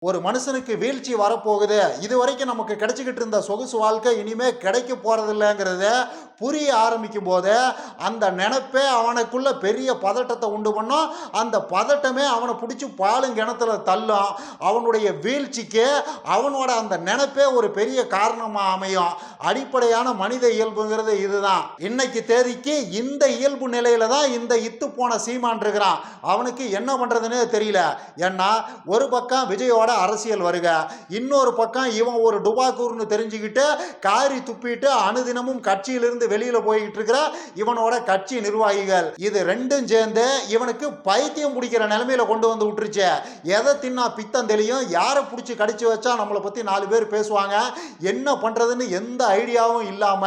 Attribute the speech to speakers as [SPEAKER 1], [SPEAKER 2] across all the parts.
[SPEAKER 1] ஒரு மனுஷனுக்கு வீழ்ச்சி வரப்போகுது, இதுவரைக்கும் நமக்கு கிடைச்சிக்கிட்டு இருந்த சொகுசு வாழ்க்கை இனிமே கிடைக்க போறதில்லைங்கிறத புரிய ஆரம்பிக்கும் போது அந்த நினைப்பே அவனுக்குள்ள பெரிய பதட்டத்தை உண்டு பண்ணும். அந்த பதட்டமே அவனை பிடிச்சி பாலும் கிணத்துல தள்ளும். அவனுடைய வீழ்ச்சிக்கு அவனோட அந்த நினைப்பே ஒரு பெரிய காரணமாக அமையும். அடிப்படையான மனித இயல்புங்கிறது இதுதான். இன்னைக்கு தேதிக்கு இந்த இயல்பு நிலையில தான் இந்த இத்து போன சீமான் இருக்கிறான். அவனுக்கு என்ன பண்றதுன்னு தெரியல. ஏன்னா ஒரு பக்கம் விஜயோட அரசியல் வருக, இன்னொரு பக்கம் இவன் ஒரு டுபாக்கூர்னு தெரிஞ்சுக்கிட்டு காரி துப்பிட்டு அனுதினமும் கட்சியிலிருந்து வெளியில போய்கிட்டு இருக்கிற இவனோட கட்சி நிர்வாகிகள், இது ரெண்டும் சேர்ந்து இவனுக்கு பைத்தியம் பிடிக்கிற நிலைமையில கொண்டு வந்து விட்டுருச்சு. எதை தின்னா பித்தம் தெளியும், யாரை பிடிச்சி கடிச்சு வச்சா நம்மளை பத்தி 4 பேர் பேசுவாங்க, என்ன பண்றதுன்னு எந்த ஐடியாவும் இல்லாம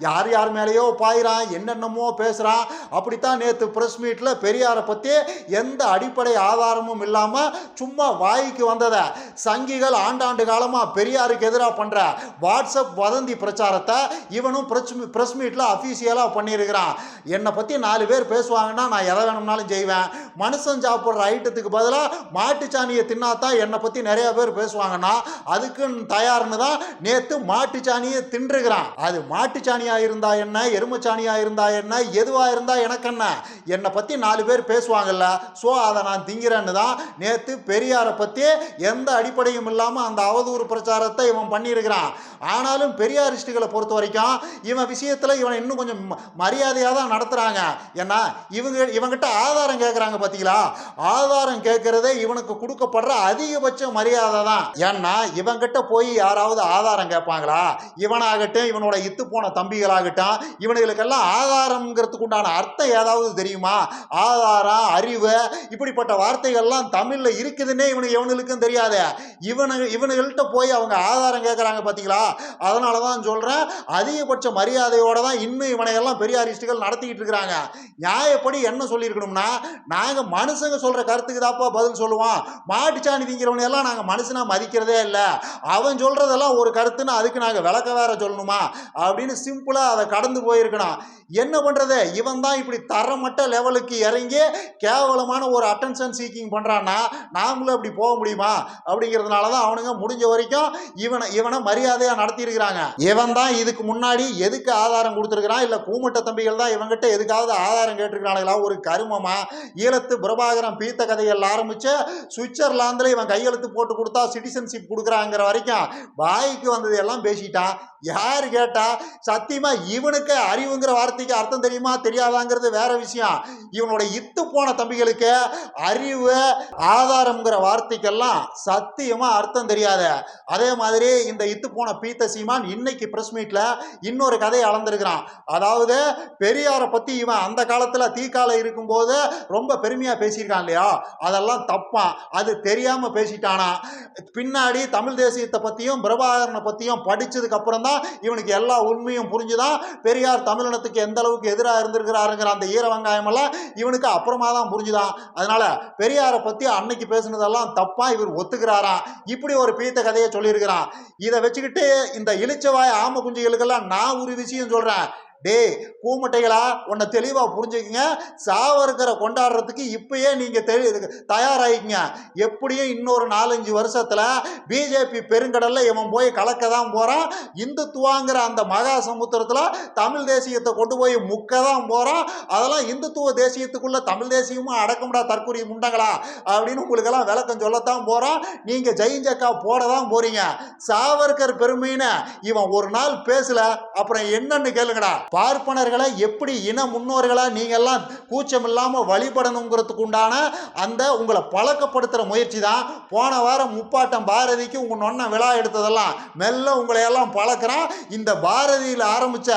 [SPEAKER 1] யார் யார் மேலேயோ பாயிறான், என்னென்னமோ பேசுறான். அப்படித்தான் நேற்று பிரஸ் மீட்ல பெரியாரை பத்தி எந்த அடிப்படை ஆதாரமும் இல்லாம சும்மா வாய்க்கு வந்ததை சங்கிகள் ஆண்டாண்டு காலமா பெரியாருக்கு எதிராக பண்ற வாட்ஸ்அப் வதந்தி பிரச்சாரத்தை இவனும் பிரஸ் மீட்ல அபிஷியலா பண்ணியிருக்கிறான். என்னை பத்தி 4 பேர் பேசுவாங்கன்னா நான் எதை வேணும்னாலும் செய்வேன். மனுஷன் சாப்பிட்ற ஐட்டத்துக்கு பதிலாக மாட்டுச்சாணியை தின்னாதான் என்னை பத்தி நிறைய பேர் பேசுவாங்கன்னா அதுக்கு தயார்னு தான் நேத்து மாட்டுச்சாணியை தின்றுகிறான். அது மாட்டுச்சாணியா இருந்தா என்ன, எருமச்சாணியா இருந்தா என்ன, எதுவா இருந்தா எனக்கு என்ன, என்னை பத்தி 4 பேர் பேசுவாங்கல்ல, ஸோ அதை நான் திங்கிறேன்னு தான் நேத்து பெரியாரை பத்தி எந்த அடிப்படையும் இல்லாம அந்த அவதூறு பிரச்சாரத்தை இவன் பண்ணியிருக்கிறான். ஆனாலும் பெரியாரிஸ்டுகளை பொறுத்த வரைக்கும் இவன் விஷயத்துல இவன் இன்னும் கொஞ்சம் மரியாதையாக தான் நடத்துறாங்க. ஏன்னா இவங்கிட்ட ஆதாரம் கேட்கறாங்க பாத்தீங்களா, ஆதாரம் கேட்கறதே இவனுக்கு கொடுக்கப்படுற அதிகபட்ச மரியாதை தான். ஏன்னா இவங்கிட்ட போய் யாராவது ஆதாரம் கேட்பாங்களா? இவனாகட்டும் இவனோட இத்து போன தம்பிகளாகட்டும் இவனுங்களுக்கெல்லாம் ஆதாரம்ங்கிறதுக்கு உண்டான அர்த்தம் ஏதாவது தெரியுமா? ஆதாரம், அறிவு, இப்படிப்பட்ட வார்த்தைகள்லாம் தமிழ்ல இருக்குதுன்னே இவனுக்கும் தெரியாது. இவனுங்கள்ட்ட போய் அவங்க ஆதாரம் கேட்கறாங்க பாத்தீங்களா. அதனாலதான் சொல்றேன், அதிகபட்ச மரியாதையோட தான் இன்னும் இவனையெல்லாம் பெரியாரிஸ்டுகள் நடத்திக்கிட்டு இருக்கிறாங்க. நியாயப்படி என்ன சொல்லியிருக்கணும்னா, நாங்க மனுஷங்க சொல்ற கருத்துக்கு தாப்பா பதில் சொல்லுவோம், மாட்டுச்சாணி திங்கிறவனை எல்லாம் நாங்க மனுஷனா மதிக்கிறதே இல்லை, அவன் சொல்றதெல்லாம் ஒரு கருத்துன்னு அதுக்கு நாங்க விளக்க வேற சொல்லணுமா அப்படின்னு சிம்பிளா அதை கடந்து போயிருக்கணும். என்ன பண்றது, இவன் தான் இப்படி தரமட்ட லெவலுக்கு இறங்கி கேவலமான ஒரு அட்டென்ஷன் சீக்கிங் பண்றான்னா நாமளும் அப்படி போக முடியுமா? அப்படிங்கிறதுனாலதான் அவனுங்க முடிஞ்ச வரைக்கும் இவனை மரியாதையா நடத்தி இருக்கிறாங்க. இவன் தான் இதுக்கு முன்னாடி எதுக்கு ஆதாரம் கொடுத்திருக்கிறான், இல்ல கூமட்ட தம்பிகள் தான் இவங்கிட்ட எதுக்காவது ஆதாரம் கேட்டிருக்கிறானுங்களா? ஒரு கருமமா ஈழத்து பிரபாகரன் பீத்த கதைகள் ஆரம்பிச்சு சுவிட்சர்லாந்துல இவன் கையெழுத்து போட்டு கொடுத்தா சிட்டிசன்ஷிப் கொடுக்குறாங்கிற வரைக்கும் வாய்க்கு வந்தது எல்லாம் பேசிட்டான். யாரு கேட்டா சத்தியமா இவனுக்கு அறிவுங்கிற வார்த்தைக்கு அர்த்தம் தெரியுமா தெரியாதாங்கிறது வேற விஷயம். இவனோட இத்து போன தம்பிகளுக்கு அறிவு, ஆதாரம்ங்கிற வார்த்தைக்கெல்லாம் சத்தியமா அர்த்தம் தெரியாத. அதே மாதிரி இந்த இத்து போன பீத்த சீமான் இன்னைக்கு பிரஸ் மீட்ல இன்னொரு கதையை அளந்திருக்கிறான். அதாவது பெரியாரை பத்தி இவன் அந்த காலத்துல தீக்கால இருக்கும் போது ரொம்ப பெருமையா பேசியிருக்கான் இல்லையா, அதெல்லாம் தப்பான், அது தெரியாம பேசிட்டானா. பின்னாடி தமிழ் தேசியத்தை பத்தியும் பிரபாகரனை பத்தியும் படிச்சதுக்கு அப்புறம் தான் இவனுக்கு எல்லா உண்மையும் புரிஞ்சுதான் பெரியார் தமிழினத்துக்கு எந்த அளவுக்கு எதிராக இருந்திருக்கிறாருங்கிற அந்த ஈர வெங்காயம் எல்லாம் இவனுக்கு அப்புறமா தான் புரிஞ்சுதான். அதனால பெரியாரை பத்தி அன்னைக்கு பேசுனதெல்லாம் தப்பா இவர் ஒத்துக்கிறாராம். இப்படி ஒரு பீத்த கதையை சொல்லியிருக்கிறான். இதை வச்சுக்கிட்டு இந்த இளிச்சவாய ஆம குஞ்சுகளுக்கெல்லாம் நான் ஒரு விஷயம் சொல்றேன், டே கூமட்டைகளா, உன்னை தெளிவா புரிஞ்சுக்குங்க. சாவர்கரை கொண்டாடுறதுக்கு இப்பயே நீங்க தயாராகிக்குங்க. எப்படியும் இன்னொரு 4-5 வருஷத்துல பிஜேபி பெருங்கடல்ல இவன் போய் கலக்க தான் போறான். இந்துத்துவாங்கிற அந்த மகா சமுத்திரத்துல தமிழ் தேசியத்தை கொண்டு போய் முக்க தான் போறான். அதெல்லாம் இந்துத்துவ தேசியத்துக்குள்ள தமிழ் தேசியமும் அடக்கமுடா தற்கொலை முண்டங்களா அப்படின்னு உங்களுக்கு எல்லாம் விளக்கம் சொல்லத்தான் போறான். நீங்க ஜெயிஞ்சக்கா போட தான் போறீங்க. சாவர்கர் பெருமைன்னு இவன் ஒரு நாள் பேசல, அப்புறம் என்னன்னு கேளுங்கடா. பார்ப்பனர்களை எப்படி இன முன்னோர்களா நீங்க எல்லாம் கூச்சம் இல்லாம வழிபடணுங்கிறதுக்கு உண்டான அந்த உங்களை பழக்கப்படுத்துற முயற்சி தான். போன வாரம் முப்பாட்டம் பாரதிக்கு உங்க நொன்ன விழா எடுத்ததெல்லாம் மெல்ல உங்களை எல்லாம் பழக்கிறான். இந்த பாரதியில் ஆரம்பிச்ச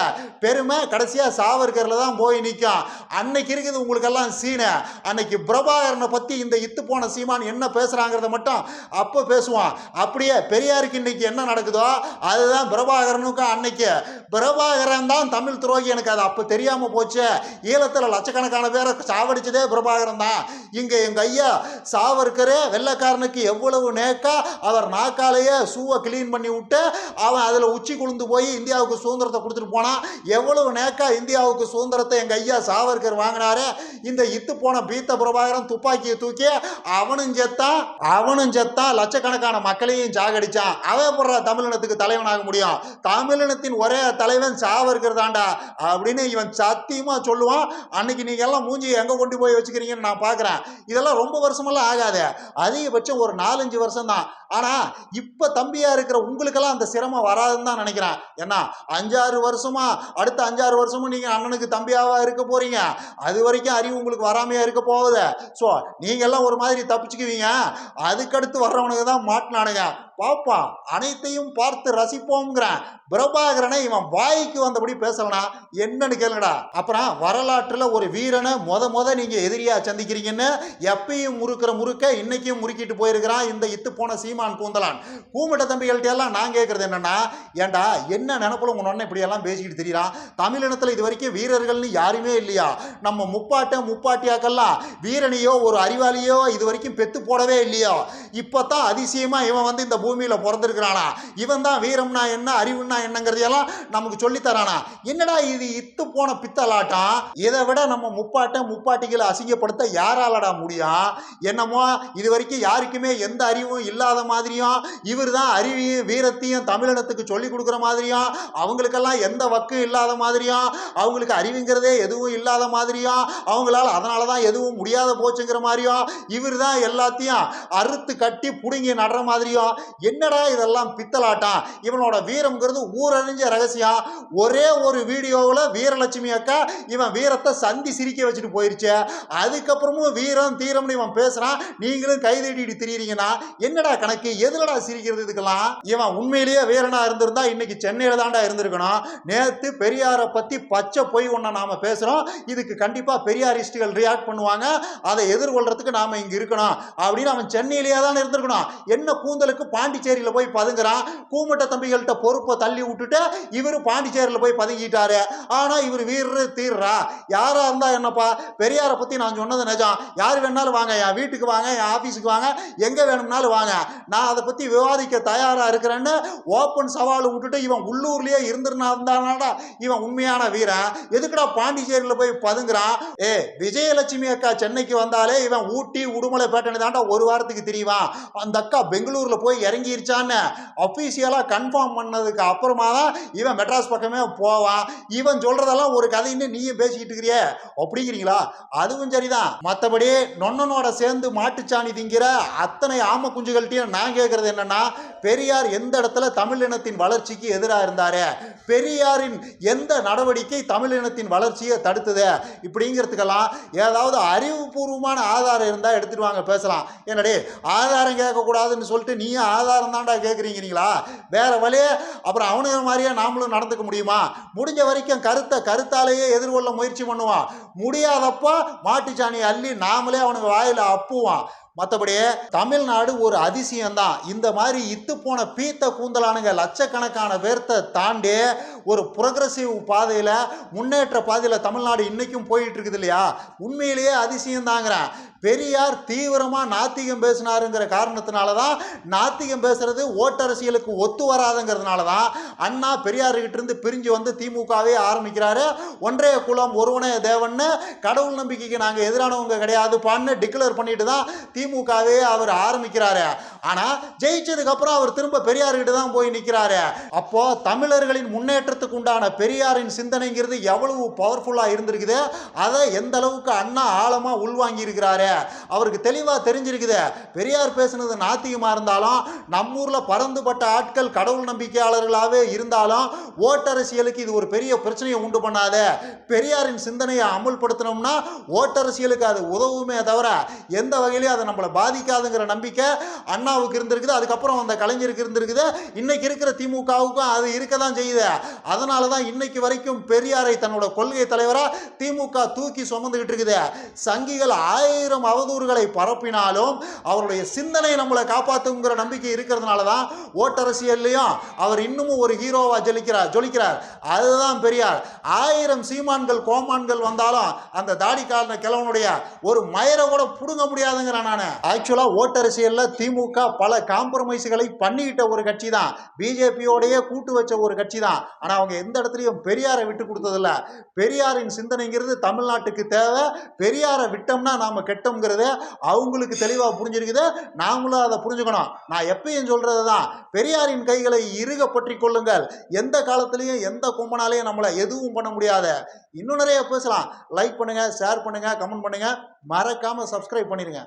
[SPEAKER 1] பெருமை கடைசியா சாவர்கர்ல தான் போய் நிற்கும். அன்னைக்கு இருக்குது உங்களுக்கு எல்லாம் சீன. அன்னைக்கு பிரபாகரனை பத்தி இந்த இத்து போன சீமான் என்ன பேசுறாங்கிறத மட்டும் அப்ப பேசுவான். அப்படியே பெரியாருக்கு இன்னைக்கு என்ன நடக்குதோ அதுதான் பிரபாகரனுக்கும். அன்னைக்கு பிரபாகரன் தான் தமிழ் தமிழ் துரோகி, எனக்கு அது அப்போ தெரியாமல் போச்சு. ஈழத்தில் லட்சக்கணக்கான பேரை சாவடிச்சதே பிரபாகரன் தான். இங்கே எங்கள் ஐயா சாவர்கர் வெள்ளைக்காரனுக்கு எவ்வளவு நேக்கா அவர் நாக்காலேயே ஷூவை கிளீன் பண்ணி விட்டு அவன் அதில் உச்சி குளிந்து போய் இந்தியாவுக்கு சுதந்திரத்தை கொடுத்துட்டு போனான். எவ்வளவு நேக்கா இந்தியாவுக்கு சுதந்திரத்தை எங்கள் ஐயா சாவர்கர் வாங்கினாரு. இந்த இத்து போன பீத்த பிரபாகரன் துப்பாக்கியை தூக்கி அவனும் செத்தான், லட்சக்கணக்கான மக்களையும் சாகடிச்சான். அவன் போடுற தமிழினத்துக்கு தலைவனாக முடியும். தமிழினத்தின் ஒரே தலைவன் சாவர்கர் தாண்டா அப்படின்னு இவன் சத்தியமா சொல்லுவான். அன்னைக்கு நீங்க எல்லாம் மூஞ்சி எங்க கொண்டு போய் வச்சுக்கிறீங்கன்னு நான் பார்க்குறேன். இதெல்லாம் ரொம்ப வருஷமெல்லாம் ஆகாது, அதிகபட்சம் ஒரு 4-5 வருஷம் தான். ஆனா இப்ப தம்பியா இருக்கிற உங்களுக்கெல்லாம் அந்த சிரமம் வராதுன்னு தான் நினைக்கிறேன். ஏன்னா 5-6 வருஷமா, அடுத்த 5-6 வருஷமும் நீங்க அண்ணனுக்கு தம்பியாவா இருக்க போறீங்க. அது வரைக்கும் அறிவு உங்களுக்கு வராமையா இருக்க போகுது. ஸோ நீங்க எல்லாம் ஒரு மாதிரி தப்பிச்சுக்குவீங்க. அதுக்கடுத்து வர்றவனுக்கு தான் மாட்டினானுங்க. பாப்பா அனைத்தையும் பார்த்து ரசிப்போங்கிறேன். பிரபாகரனை இவன் வாய்க்கு வந்தபடி பேசலனா என்னன்னு கேளுங்கடா. அப்புறம் வரலாற்றுல ஒரு வீரனை முத நீங்க எதிரியா சந்திக்கிறீங்கன்னு எப்பயும் முறுக்க இன்னைக்கும் முறுக்கிட்டு போயிருக்கிறான் இந்த இத்து போன சீமான் கூந்தலான். கூமட்ட தம்பிகள்ட்ட எல்லாம் நான் கேட்கறது என்னன்னா, ஏண்டா என்ன நினைப்புல உங்க ஒன்னு இப்படி எல்லாம் பேசிக்கிட்டு தெரியறான்? தமிழினத்துல இது வரைக்கும் வீரர்கள்னு யாருமே இல்லையா? நம்ம முப்பாட்டியாக்கெல்லாம் வீரனையோ ஒரு அறிவாளியோ இது வரைக்கும் பெத்து போடவே இல்லையோ. இப்பதான் அதிசயமா இவன் வந்து இந்த பூமியில பிறந்திருக்கிறானா, இவன் தான் வீரம்னா என்ன அறிவுன்னா என்னங்கிறதையெல்லாம் நமக்கு சொல்லித்தரானா. என்னடா இது இத்து போன பித்தலாட்டம்? இதை விட நம்ம முப்பாட்டிகளை அசிங்கப்படுத்த யாராலடா முடியும்? என்னமோ இது வரைக்கும் யாருக்குமே எந்த அறிவும் இல்லாத மாதிரியும், இவர் தான் அறிவையும் வீரத்தையும் தமிழினத்துக்கு சொல்லி கொடுக்குற மாதிரியும், அவங்களுக்கெல்லாம் எந்த வக்கும் இல்லாத மாதிரியும், அவங்களுக்கு அறிவுங்கிறதே எதுவும் இல்லாத மாதிரியும், அவங்களால அதனால தான் எதுவும் முடியாத போச்சுங்கிற மாதிரியும், இவர் தான் எல்லாத்தையும் அறுத்து கட்டி புடுங்கி நடுற மாதிரியும். என்னடா இதெல்லாம் பித்தலாட்டம்? இவனோட வீரம்ங்கிறது ஊரறிஞ்ச ரகசியம். ஒரே ஒரு வீடியோவில் வீரலட்சுமி அக்கா இவன் வீரத்தை சந்தி சிரிக்க வச்சுட்டு போயிருச்சு. அதுக்கப்புறமும் வீரம் தீரம்னு இவன் பேசுறான். நீங்களும் கைதட்டிட்டு திரியிறீங்கன்னா என்னடா கணக்கு? எதுலடா சிரிக்கிறது இதுக்கெல்லாம்? இவன் உண்மையிலேயே வீரனா இருந்திருந்தா இன்னைக்கு சென்னையில தாண்டா இருந்திருக்கணும். நேத்து பெரியாரை பத்தி பச்சை பொய் ஒன்ன நாம பேசுறோம். இதுக்கு கண்டிப்பா பெரியாரிஸ்டுகள் ரியாக்ட் பண்ணுவாங்க. அதை எதிர்கொள்றதுக்கு நாம இங்க இருக்கணும் அப்படின்னு அவன் சென்னையிலேயே தான் இருந்திருக்கணும். என்ன கூந்தலுக்கு பாண்டிச்சேரியில போய் பதுங்குறான். கூமட்ட தம்பிகள்கிட்ட பொறுப்பை தள்ளி விட்டுட்டு இவரு பாண்டிச்சேரியில் போய் பதுங்கிட்டாரு. ஆனா இவர் வீரரு தீர்றா. யாரா இருந்தா என்னப்பா, பெரியாரை பத்தி நான் சொன்னது நிஜம். யார் வேணாலும் வாங்க, என் வீட்டுக்கு வாங்க, என் ஆபீஸுக்கு வாங்க, எங்க வேணும்னாலும் வாங்க, நான் அதை பத்தி விவாதிக்க தயாரா இருக்கிறேன்னு ஓப்பன் சவால் விட்டுட்டு இவன் உள்ளூர்லயே இருந்தானாடா இவன் உண்மையான வீரன். எதுக்குடா பாண்டிச்சேரியில் போய் பதுங்குறான்? விஜயலட்சுமி அக்கா சென்னைக்கு வந்தாலே இவன் ஊட்டி உடுமலை பேட்டனை தாண்டா ஒரு வாரத்துக்கு தெரியவான். அந்த அக்கா பெங்களூர்ல போய் இறங்கிருச்சான்னு அபிஷியலா கன்ஃபார்ம் பண்ணதுக்கு அப்புறமா தான் இவன் மெட்ராஸ் பக்கமே போவான். இவன் சொல்றதெல்லாம் ஒரு கதைன்னு நீயும் பேசிக்கிட்டு இருக்கிறிய அப்படிங்கிறீங்களா? அதுவும் சரிதான். மற்றபடி நொன்னனோட சேர்ந்து மாட்டுச்சாணி திங்கிற அத்தனை ஆம குஞ்சுகள்ட்டையும் நான் கேட்கறது என்னன்னா, பெரியார் எந்த இடத்துல தமிழினத்தின் வளர்ச்சிக்கு எதிராக இருந்தாரு? பெரியாரின் எந்த நடவடிக்கை தமிழினத்தின் வளர்ச்சியை தடுத்தது? இப்படிங்கிறதுக்கெல்லாம் ஏதாவது அறிவுபூர்வமான ஆதாரம் இருந்தால் எடுத்துட்டு வாங்க பேசலாம். என்னடே ஆதாரம் கேட்கக்கூடாதுன்னு சொல்லிட்டு நீயும் ஆதாரம் தாண்டா கேட்குறீங்களா? வேற வழியே அப்புறம் அவனுங்க மாதிரியே நாமளும் நடந்துக்க முடியுமா? முடிஞ்ச வரைக்கும் கருத்தாலேயே எதிர்கொள்ள முயற்சி பண்ணுவான். முடியாதப்போ மாட்டுச்சாணி அள்ளி நாமளே அவனுக்கு வாயில அப்புவான். மற்றபடி தமிழ்நாடு ஒரு அதிசயம்தான். இந்த மாதிரி இத்து போன பீத்த கூந்தலானுங்க லட்சக்கணக்கான பேர்த்தை தாண்டி ஒரு புரோகிரசிவ் பாதையில், முன்னேற்ற பாதையில் தமிழ்நாடு இன்னைக்கும் போயிட்டு இருக்குது இல்லையா? உண்மையிலேயே அதிசயம் தாங்கிறேன். பெரியார் தீவிரமாக நாத்திகம் பேசினாருங்கிற காரணத்தினால தான், நாத்திகம் பேசுறது ஓட்டரசியலுக்கு ஒத்து வராதுங்கிறதுனால தான் அண்ணா பெரியார்கிட்ட இருந்து பிரிஞ்சு வந்து திமுகவே ஆரம்பிக்கிறாரு. ஒன்றே குலம் ஒருவனே தேவன்னு, கடவுள் நம்பிக்கைக்கு நாங்கள் எதிரானவங்க கிடையாதுப்பான்னு டிக்ளேர் பண்ணிட்டு தான் திமுகவே அவர் ஆரம்பிக்கிறாரு. ஆனால் ஜெயிச்சதுக்கு அப்புறம் அவர் திரும்ப பெரியார்கிட்ட தான் போய் நிற்கிறாரு. அப்போ தமிழர்களின் முன்னேற்றத்துக்கு உண்டான பெரியாரின் சிந்தனைங்கிறது எவ்வளவு பவர்ஃபுல்லாக இருந்திருக்குது, அதை எந்த அளவுக்கு அண்ணா ஆழமாக உள்வாங்கி இருக்கிறாரு. அவருக்கு தெளிவா தெரிஞ்சிருக்குது. பெரியார் பேசுனது நாத்திகமா இருந்தாலும், நம்மூர்ல பறந்துபட்ட ஆட்கள் கடவுள் நம்பிக்கையாளர்களாவே இருந்தாலும் ஓட்டரசியலுக்கு இது ஒரு பெரிய பிரச்சனையை உண்டு பண்ணாத. பெரியாரின் சிந்தனையை அமுல்படுத்தினோம்னா ஓட்டரசியலுக்கு அது உதவுமே தவிர எந்த வகையிலையும் அதை நம்மளை பாதிக்காதுங்கிற நம்பிக்கை அண்ணாவுக்கு இருந்திருக்குது. அதுக்கப்புறம் அந்த கலைஞருக்கு இருந்திருக்குது. இன்னைக்கு இருக்கிற திமுகவுக்கும் அது இருக்க தான் செய்யுது. அதனால தான் இன்னைக்கு வரைக்கும் பெரியாரை தன்னோட கொள்கை தலைவரா திமுக தூக்கி சுமந்துகிட்டு இருக்குது. சங்கிகள் 1000 ஆயிரம் அவதூறுகளை பரப்பினாலும் அவருடைய சிந்தனை நம்மளை காப்பாற்றுங்கிற நம்பிக்கை இருக்கிறதுனால தான் ஓட்டரசியல்லையும் அவர் இன்னமும் ஒரு ஹீரோவா ஜொலிக்கிறார். அதுதான் பெரியார். 1000 சீமான்கள் கோமான்கள் வந்தாலும் அந்த தாடிக்காரன கிழவனுடைய ஒரு மயரை கூட புடுங்க முடியாதுங்கிறேன் நான். ஆக்சுவலா ஓட்டரசியல்ல திமுக பல காம்ப்ரமைஸ்களை பண்ணிக்கிட்ட ஒரு கட்சி தான், பிஜேபியோடய கூட்டு வச்ச ஒரு கட்சி தான். ஆனா அவங்க எந்த இடத்துலையும் பெரியாரை விட்டு கொடுத்ததில்ல. பெரியாரின் சிந்தனைங்கிறது தமிழ்நாட்டுக்கு தேவை. பெரியாரை விட்டோம்னா நாம கெட்டோம்ங்கிறது அவங்களுக்கு தெளிவா புரிஞ்சிருக்குது. நாமளும் அதை புரிஞ்சுக்கணும். நான் எப்பயும் சொல்றதுதான், பெரியாரின் கைகளை இறுக பற்றி கொள்ளுங்கள். எந்த காலத்திலையும் எந்த கொம்பனாலையும் நம்மளை எதுவும் பண்ண முடியாது. இன்னும் நிறைய பேசலாம். லைக் பண்ணுங்க, ஷேர் பண்ணுங்க, கமெண்ட் பண்ணுங்க, மறக்காம சப்ஸ்கிரைப் பண்ணிருங்க.